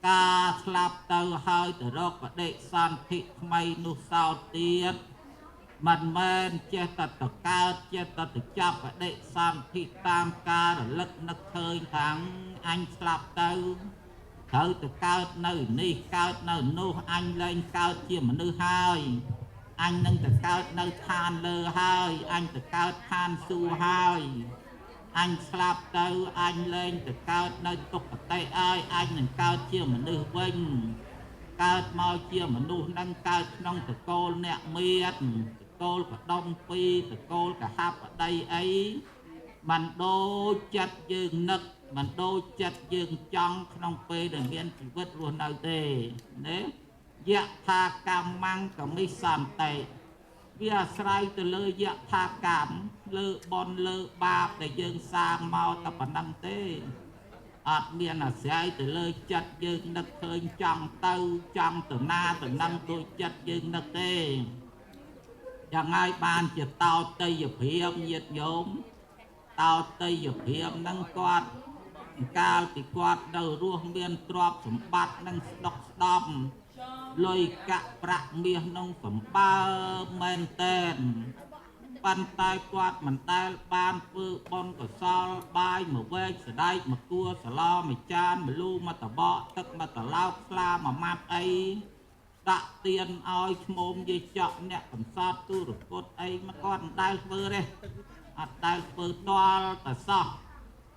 ការស្លាប់ទៅហើយទៅរកបដិសន្ធិថ្មីនោះសោតទៀតមិនមែនចេះតែទៅកើតចេះតែទៅចាប់បដិសន្ធិតាមការរលឹកនឹកឃើញថាងអញស្លាប់ទៅត្រូវទៅកើតនៅនេះកើតនៅនោះអញលែងកើតជាមនុស្សហើយអញនឹងទៅកើតនៅឋានលើហើយអញទៅកើតឋានសួគ៌ហើយអញស្លាប់ទៅអញលែងទៅកើតនៅទុគតិហើយអញនឹងកើតជាមនុស្សវិញកើតមកជាមនុស្សនឹងកើតក្នុងតកូលអ្នកមានតកូលបដុំពីរតកូលកហបតីអីมันដូចចិត្តយើងនឹកมันដូចចិត្តយើងចង់ក្នុងពេលដែលមានជីវិតរស់នៅទេណាយថាកម្មੰកមិសន្តិវាអាស្រ័យទៅលើយថាកម្មលើបុណ្យលើបាបដែលយើងសាងមកតែប៉ុណ្ណឹងទេអត់មានអាស្រ័យទៅលើចិត្តយើងនឹកឃើញចង់ទៅចង់ទៅណាទៅនឹងដូចចិត្តយើងនឹកទេយ៉ាងហើយបានជាតោតយព្រាមញាតិញោមតោតយព្រាមនឹងគាត់កាលពីគាត់នៅរស់មានទ្រព្យសម្បត្តិនឹងស្ដុកស្ដំលុយកាក់ប្រាក់មាសនឹងសម្បើមមែនតែនប៉ុន្តែគាត់មិនដែលបានធ្វើបុណ្យកុសលបាយមួយវែកស្ដែកមួយគួរសឡមួយចានមលូមួយតបកទឹកមួយត្រឡោកស្លាមួយម៉ាត់អីដាក់ទៀនឲ្យឈ្មោមយាយចောက်អ្នកកំសត់ទូរគតអីមកគាត់មិនដែលធ្វើទេអត់ដែលធ្វើតល់តែសោះ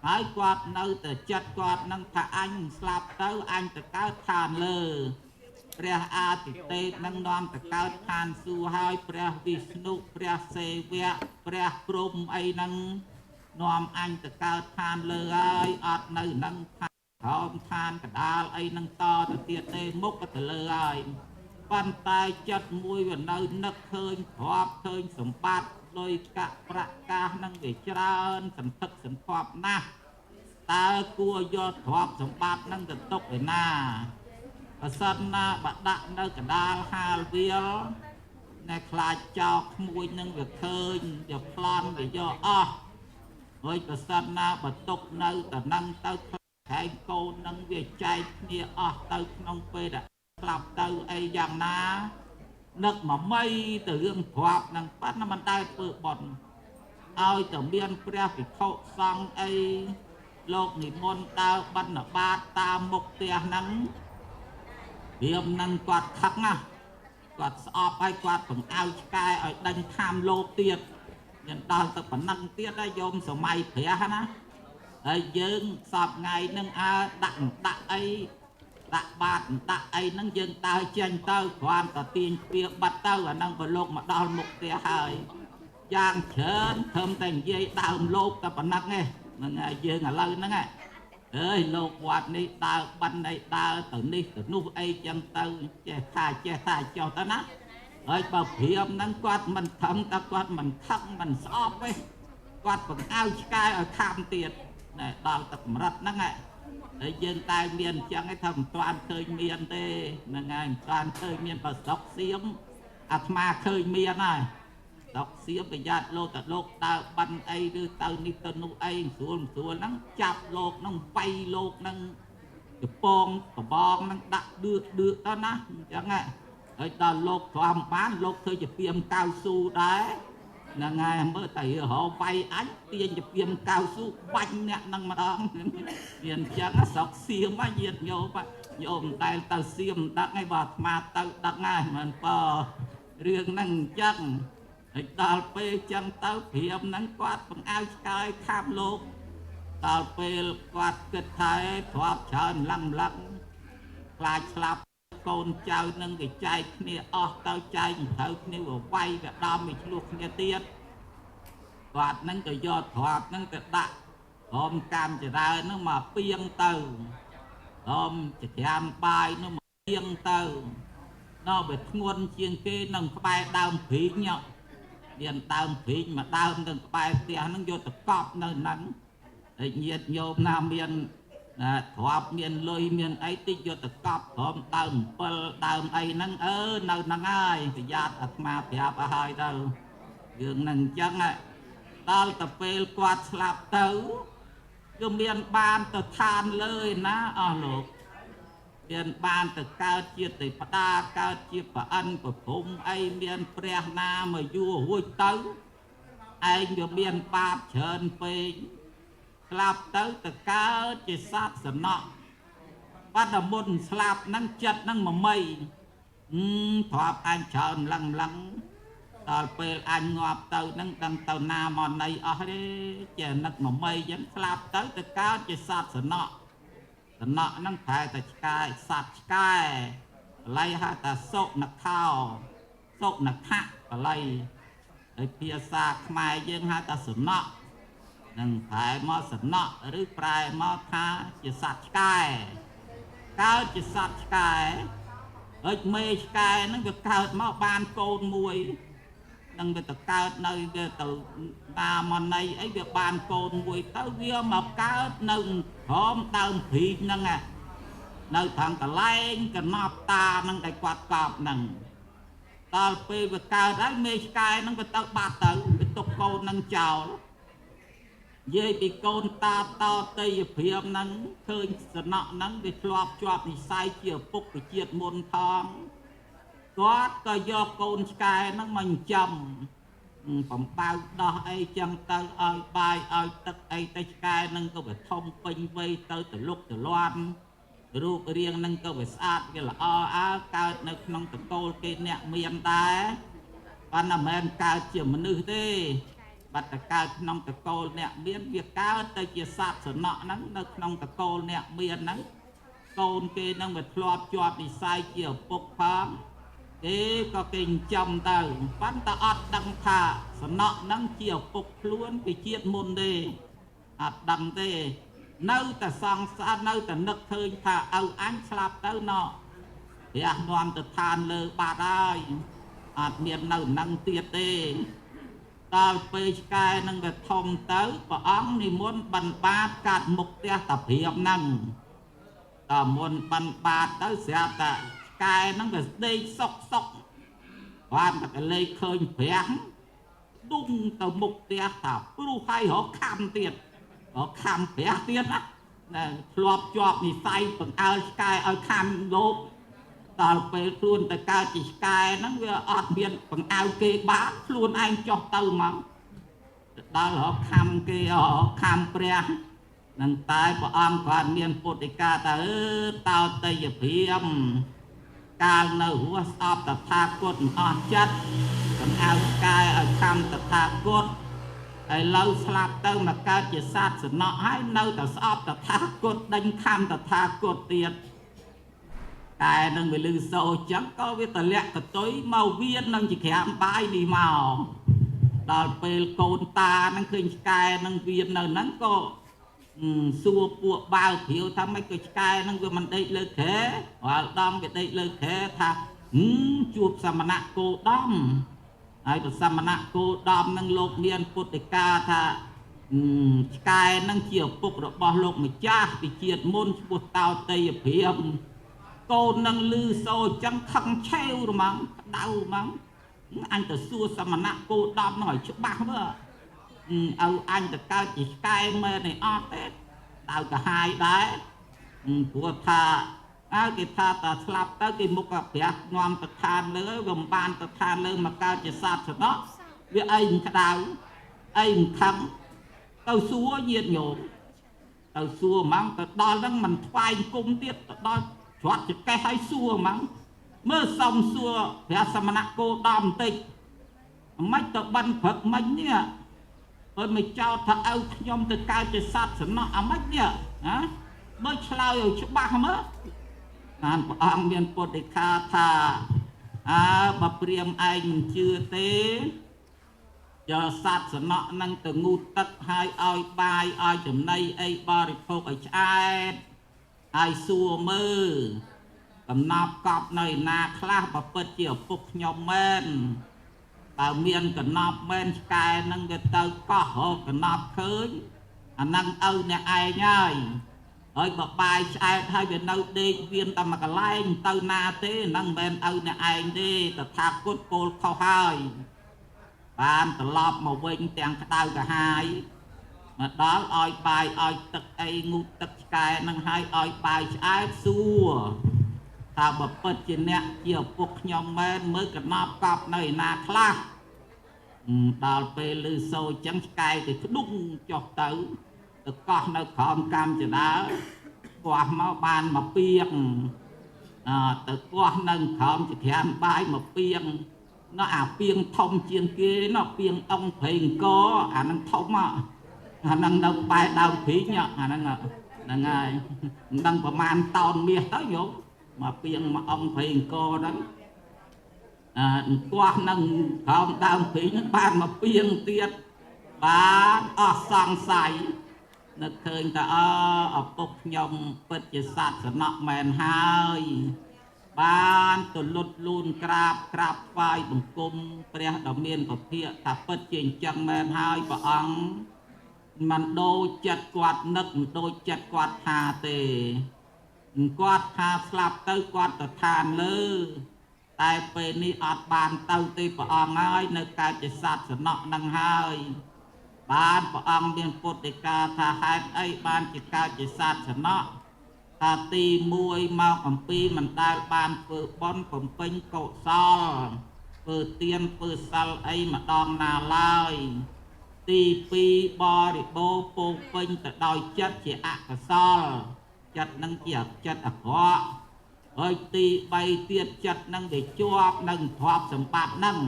ហើយគាត់នៅតែចិត្តគាត់នឹងថាអញស្លាប់ទៅអញទៅកើតឋានលើព្រះអាទិទេពនឹងនាំទៅកើតឋានសួគ៌ហើយព្រះវិស្ណុព្រះសេវៈព្រះព្រហ្មអីនឹងនាំអញទៅកើតឋានលើហើយអត់នៅនឹងឋានក្រោមឋានកដាលអីនឹងតទៅទៀតទេមុខក៏ទៅលើហើយប៉ុន្តែចិត្តមួយវានៅនឹកឃើញគ្រាប់ឃើញសម្បត្តិដោយកាក់ប្រកាសនឹងវាច្រើនសន្ធឹកសន្ធាប់ណាស់តើគួរយកទ្រព្យសម្បត្តិនឹងទៅទុកឯណាបើសិនណាបដាក់នៅកដាលហាលវាលណែខ្លាចចោលក្មួយនឹងវាឃើញវាប្លន់វាយកអស់ហើយបើសិនណាបើទុកនៅតនឹងទៅខែងកូននឹងវាចែកគ្នាអស់ទៅក្នុងពេលដែលស្លាប់ទៅអីយ៉ាងណានឹកមកមីទៅរឿងគ្រាប់នឹងប៉ាត់មិនដែលធ្វើបន់ឲ្យតែមានព្រះភិក្ខុសង្ឃអីលោកនិមន្តដើរបិណ្ឌបាតតាមមុខផ្ទះហ្នឹងវានឹងគាត់ខឹកណាស់គាត់ស្អប់ហើយគាត់បង្អើឆ្កែឲ្យដេញខាមលោកទៀតមានដល់ទៅប៉ុណ្ណឹងទៀតហើយយមសម័យព្រះណាហើយយើងសពថ្ងៃនឹងដាក់អីដាក់បាតដាក់អីហ្នឹងយើងដើរចេញទៅគ្រាន់តែទាញទ្វារបាត់ទៅអាហ្នឹងក៏លោកមកដល់មុខផ្ទះហើយយ៉ាងច្រើនធំតែនិយាយដើមលោកតែប៉ុណ្ណឹងឯងហ្នឹងហើយយើងឥឡូវហ្នឹងអើយលោកវត្តនេះដើរបិណ្ឌអីដើរទៅនេះទៅនោះអីចឹងទៅចេះថាចុះទៅណាហើយបើព្រាមហ្នឹងគាត់មិនខឹងតែគាត់មិនខឹងមិនស្អប់ទេគាត់បង្អើឆ្កែឲ្យខាំទៀតណែដល់ទឹកកម្រិតហ្នឹងហើយយើងតែមានអញ្ចឹងឯងថាមិនទាន់ឃើញមានទេហ្នឹងហើយមិនទាន់ឃើញមានប្រសុកសៀមអាត្មាឃើញមានហើយដកសៀមប្រយ័ត្នលោកតលោកដើរបិណ្ឌអីឬទៅនេះទៅនោះអីស្រួលហ្នឹងចាប់លោកហ្នឹងបៃលោកហ្នឹងកំពងកបងហ្នឹងដាក់ដឿកទៅណាអញ្ចឹងហើយដល់លោកព្រមបានលោកធ្វើជាពីមកៅស៊ូដែរហ្នឹងហើយមើលតែរហបៃអញទាញជាពីមកៅស៊ូបាញ់អ្នកហ្នឹងម្ដងមានអញ្ចឹងស្រុកសៀមញាតញោមតែទៅសៀមដឹកឯងបើអាត្មាទៅដឹកហើយមិនបើរឿងហ្នឹងអញ្ចឹងហើយដល់ពេលចឹងទៅព្រាមហ្នឹងគាត់បង្អើឆ្កែខាប់លោកដល់ពេលគាត់គិតថាទ្រព្យច្រើនឡឹងខ្លាចស្លាប់កូនចៅនឹងគេចែកគ្នាអស់ទៅចែកត្រូវគ្នាវាយវាដំវាឆ្លោះគ្នាទៀតគាត់ហ្នឹងក៏យកទ្រព្យហ្នឹងទៅដាក់រំកម្មចរើហ្នឹងមកពីងទៅរំច្រាមបាយនោះមកពីងទៅដល់វាធ្ងន់ជាងគេនឹងក្បែរដើមព្រីងមានដើមព្រីងមកដើមទៅក្បែរផ្ទះហ្នឹងយកទៅកប់នៅហ្នឹងហើយញាតិញោមណាមានទ្រព្យមានលុយមានអីតិចយកទៅកប់ព្រមដើម7ដើមអីហ្នឹងនៅហ្នឹងហើយប្រយ័ត្នអាត្មាប្រាប់ឲ្យហើយទៅរឿងហ្នឹងអញ្ចឹងដល់ទៅពេលគាត់ស្លាប់ទៅគឺមានបានទៅឋានលើឯណាអស់លោក មានបានទៅកើតជាទេវតាកើតជាប្រអិនប្រភពអីមានព្រះណាមកយួររួចទៅឯងវាមានបាបច្រើនពេកស្លាប់ទៅកើតជាសត្វសំណក់បាត់តែមុនស្លាប់ហ្នឹងចិត្តហ្នឹងមមីធ្លាប់អញច្រើនឡឹងដល់ពេលអញងាប់ទៅហ្នឹងដឹងទៅណាមកណីអស់ទេចេះនឹកមមីអញ្ចឹងស្លាប់ទៅកើតជាសត្វសំណក់ហ្នឹងប្រែតែឆ្កែសត្វឆ្កែបល័យហៅថាសុនខោសុនខៈបល័យហើយភាសាខ្មែរយើងហៅថាសំណក់នឹងប្រែមកសំណក់ឬប្រែមកថាជាសត្វឆ្កែកើតជាសត្វឆ្កែហើយមេឆ្កែហ្នឹងវាកើតមកបានកូនមួយនឹងវាទៅកើតនៅវាទៅតាមកណីអីវាបានកូនមួយទៅវាមកកើតនៅក្រោមដើមព្រីងហ្នឹងនៅខាងកន្លែងកណប់តាហ្នឹងដែលគាត់កប់ហ្នឹងដល់ពេលវាកើតហើយមេឆ្កែហ្នឹងវាទៅបាត់ទៅវាទុកកូនហ្នឹងចោលនិយាយពីកូនតាតោតីព្រាមហ្នឹងឃើញសំណក់ហ្នឹងវាធ្លាប់ជាប់និស័យជាឪពុកពីជាតិមុនផងគាត់ក៏យកកូនឆ្កែហ្នឹងមកចិញ្ចឹមបំបៅដោះអីចឹងទៅឲ្យបាយឲ្យទឹកអីទៅឆ្កែហ្នឹងក៏វាធំពេញវ័យទៅទលុកទលាន់រូបរាងហ្នឹងក៏វាស្អាតវាល្អកើតនៅក្នុងតកូលគេអ្នកមានដែរប៉ុន្តែមិនមែនកើតជាមនុស្សទេបាត់តែកើតក្នុងតកូលអ្នកមានវាកើតទៅជាសត្វសំណក់ហ្នឹងនៅក្នុងតកូលអ្នកមានហ្នឹងកូនគេហ្នឹងវាធ្លាប់ជាប់និស័យជាឪពុកផងគេក៏គេចិញ្ចឹមទៅប៉ុន្តែអត់ដឹងថាសំណក់ហ្នឹងជាឪពុកខ្លួនពីជាតិមុនទេអត់ដឹងទេនៅតែសង្សារនៅតែនឹកឃើញថាឪអញស្លាប់ទៅណោះរះនាំទៅឋានលើបាត់ហើយអត់មាននៅនឹងទៀតទេដល់ពេលឆ្កែនឹងវាធំទៅព្រះអង្គនិមន្តបិណ្ឌបាតកាត់មុខផ្ទះតាព្រាមហ្នឹងដល់មុនបិណ្ឌបាតទៅស្រាប់តែឆ្កែហ្នឹងវាស្ដេកសុកបានតែលេខឃើញព្រះដុំទៅមុខផ្ទះថាព្រោះហើយរកខំទៀតរកខំព្រះទៀតណាធ្លាប់ជាប់និស័យបង្អើលឆ្កែឲ្យខំលោកដល់ពេលខ្លួនទៅកើតជាឆ្កែហ្នឹងវាអត់មានបង្អើគេបាក់ខ្លួនឯងចុះទៅមកដល់រកខំគេរកខំព្រះនឹងតែព្រះអង្គគាត់មានពុទ្ធិកាថាតោតយព្រាមកាលនៅរស់ស្អប់តថាគតអស់ចិត្តបង្អើឆ្កែឲ្យខំតថាគតឥឡូវស្លាប់ទៅមកកើតជាសត្វសំណក់ហើយនៅតែស្អប់តថាគតដេញខំតថាគតទៀតតែនឹងវាលឺសូរចឹងក៏វាតម្លាក់កតុយមកវៀននឹងជាក្រាមបាយនេះមកដល់ពេលកូនតានឹងឃើញឆ្កែនឹងវៀននៅហ្នឹងក៏សួរពួកបាវព្រាវថាម៉េចក៏ឆ្កែនឹងវាមិនដេកលើខែរាល់ដំវាដេកលើខែថាជួបសមណៈគោដំហើយប្រសមណៈគោដំនឹងលោកមានពុទ្ធិកាថាឆ្កែនឹងជាឪពុករបស់លោកម្ចាស់ពីជាតិមុនឈ្មោះតោតីព្រាមកូននឹងលឺសូរចឹងខឹងឆេវហ្មងក្តៅហ្មងអញទៅសួរសមណៈគោដំនោះឲ្យច្បាស់មើលឲ្យអញទៅកើតជាឆ្កែមែនទេអត់ទេដៅកាហាយដែរព្រោះថាគេថាតាស្លាប់ទៅគេមុខព្រះនាំទៅឋានលើវាមិនបានទៅឋានលើមកកើតជាសត្វសំណក់វាអីមិនក្តៅអីមិនខឹងទៅសួរញាតិញោមទៅសួរហ្មងទៅដល់ហ្នឹងមិនថ្វាយគុំទៀតទៅដល់ច្រត់ចកេះឲ្យសួរហ្មងមើលសំសួរព្រះសមណៈគោដំបន្តិចមិនទៅបិណ្ឌព្រឹកមិញនេះហើយមិនចោទថាឪខ្ញុំទៅកើតជាសត្វសំណក់អាម៉េចនេះណាមើលឆ្លើយឲ្យច្បាស់មើលតាមព្រះអង្គមានពុទ្ធិកាថាបើព្រាមឯងមិនជឿទេយកសត្វសំណក់នឹងទៅងូតទឹកហើយឲ្យបាយឲ្យចំណីអីបរិភោគឲ្យឆ្អែតហើយសួរមើលកំណប់កប់នៅណាខ្លះបើពិតជាឪពុកខ្ញុំមែនបើមានកណប់មែនឆ្កែនឹងវាទៅកោះរកកណប់ឃើញអានឹងឪអ្នកឯងហើយបើបាយឆ្អែតហើយវានៅដេកវៀនតែមកកន្លែងទៅណាទេនឹងមិនមែនឪអ្នកឯងទេតថាគតពោលខុសហើយបានត្រឡប់មកវិញទាំងក្តៅកាហាយមកដល់ឲ្យបាយឲ្យទឹកអីងូតទឹកឆ្កែនឹងឲ្យបាយឆ្អែតសួរ ថាបើពិតជាអ្នកជាឪពុកខ្ញុំមែនមើលកណប់កប់នៅឯណាខ្លះដល់ពេលឮសូរចឹងឆ្កែទៅក្ដុងចុះទៅកោះនៅក្រោមកម្មចដាកោះមកបានមកពីងទៅកោះនៅក្រោមជាធានបាយមកពីងnóពីងធំជាងគេnóពីងអង្គព្រៃអង្គអានឹងធំអានឹងនៅបែរដើមព្រីងអានឹងហ្នឹងហើយមិនដឹងប្រមាណតោនមាសទៅយោមកពីងមកអង្គព្រៃអង្គហ្នឹងកោះនឹងក្រោមដើមព្រីងបានមកពីងទៀតបានអស់សង្ស័យនឹកឃើញថាឪពុកខ្ញុំពិតជាសត្វសំណក់មែនហើយបានទៅលុតលូនក្រាបថ្វាយបង្គំព្រះដ៏មានពភាកថាពិតជាអញ្ចឹងមែនហើយព្រះអង្គមិនដូចចិត្តគាត់នឹកមិនដូចចិត្តគាត់ថាទេគាត់ថាស្លាប់ទៅគាត់ទៅឋានលើតែពេលនេះអត់បានទៅទេព្រះអង្គហើយនៅកើតជាសត្វសំណក់នឹងហើយបានព្រះអង្គមានពុទ្ធដីកាថាហេតុអីបានជាកើតជាសត្វសំណក់ថាទី1មកអំពីមិនដែលបានធ្វើបុណ្យបំពេញកុសលធ្វើទានធ្វើសិលអីម្ដងណាឡើយទី2បរិបូរណ៍ពោពេញទៅដោយចិត្តជាអកុសលចិត្តនឹងជាចិត្តអាក្រក់ហើយទី3ទៀតចិត្តនឹងវាជាប់នឹងទ្រព្យសម្បត្តិនឹង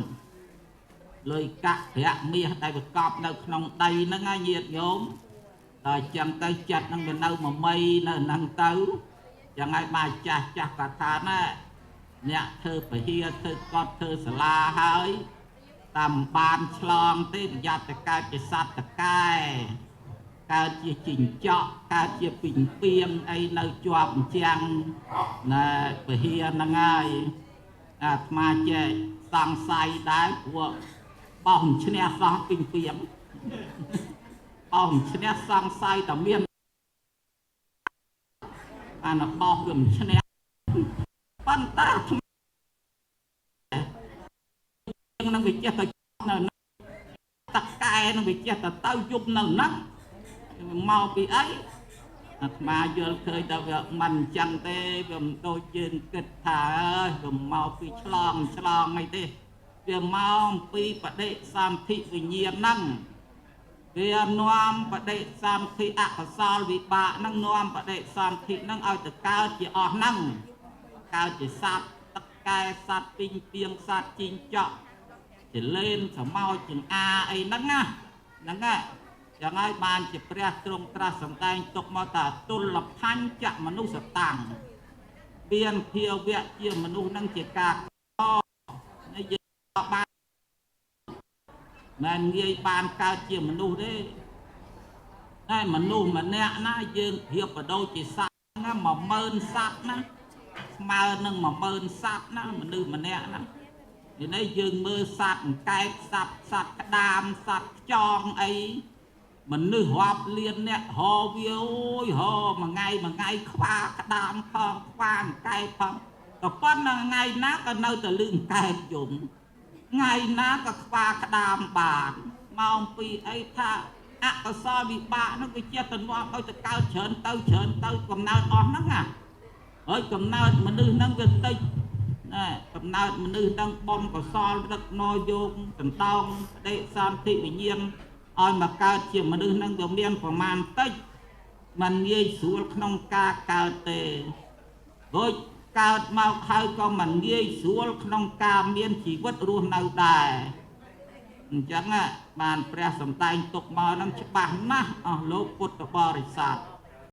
លុយកាក់ប្រាក់មាសដែលប្រកបនៅក្នុងដីហ្នឹងហើយញាតិញោមតែចឹងទៅចិត្តនឹងវានៅមួយមីនៅហ្នឹងទៅចឹងហើយបាទចាស់ក៏ថាណាអ្នកធ្វើពហិយធ្វើកត់ធ្វើសាលាហើយតាមបានឆ្លងទេប្រយ័ត្នតែកើតជាសត្វតកែកើតជាជីងចក់កើតជាពីងពីងអីនៅជាប់អញ្ចឹងណាពហិយហ្នឹងហើយអាត្មាចេះសង្ស័យដែរព្រោះបោះឈ្នះសោះពីងពីងបោះឈ្នះសង្ស័យតែមានអានបោះវាមិនឈ្នះប៉ុន្តែនឹងវាចេះតែនៅតកែនឹងវាចេះតែទៅយប់នៅហ្នឹងមកពីអីអាត្មាយល់ឃើញតែវាមិនអញ្ចឹងទេវាមិនដូចយើងគិតថាវាមកពីឆ្លងអីទេវាមកអំពីបដិសន្ធិវិញ្ញាណហ្នឹងវានាំបដិសន្ធិអកុសលវិបាកហ្នឹងនាំបដិសន្ធិហ្នឹងឲ្យទៅកើតជាអស់ហ្នឹងកើតជាសត្វតកែសត្វពីងពីងសត្វជីងចក់ជាលេនសមោចចង្អាអីហ្នឹងណាហ្នឹងណាចឹងហើយបានជាព្រះទ្រង់ត្រាស់សម្ដែងទុកមកថាទុលផញ្ចមនុស្សតាំងមានភាវៈជាមនុស្សនឹងជាការនៃយើងបានមិនងាយបានកើតជាមនុស្សទេតែមនុស្សម្នាក់ណាយើងប្រៀបបដូរជាសត្វណា10000សត្វណាស្មើនឹង10000សត្វណាមនុស្សម្នាក់ណានេះយើងមើលសត្វអង្កែបសត្វក្តាមសត្វខ្យងអីមនុស្សរាប់លានអ្នកហោវាអូយហោមួយថ្ងៃខ្វាក្តាមផងខ្វាអង្កែបផងក៏ប៉ុន្តែថ្ងៃណាក៏នៅតែលឺអង្កែបយំថ្ងៃណាក៏ខ្វាក្តាមបានមកអំពីអីថាអកុសលវិបាកនោះវាជាតំណងឲ្យទៅកើតច្រើនទៅកំណើតអស់ហ្នឹងណាហើយកំណើតមនុស្សហ្នឹងវាតិចណាកំណើតមនុស្សហ្នឹងបំកុសលដឹកណយកដណ្ដោងបដិសន្ធិវិញ្ញាណឲ្យមកកើតជាមនុស្សហ្នឹងវាមានប្រមាណតិចมันងាយស្រួលក្នុងការកើតទេដូចកើតមកហើយក៏មិនងាយស្រួលក្នុងការមានជីវិតរស់នៅដែរអញ្ចឹងបានព្រះសម្ដែងទុកមកនឹងច្បាស់ណាស់អស់លោកពុទ្ធបរិស័ទ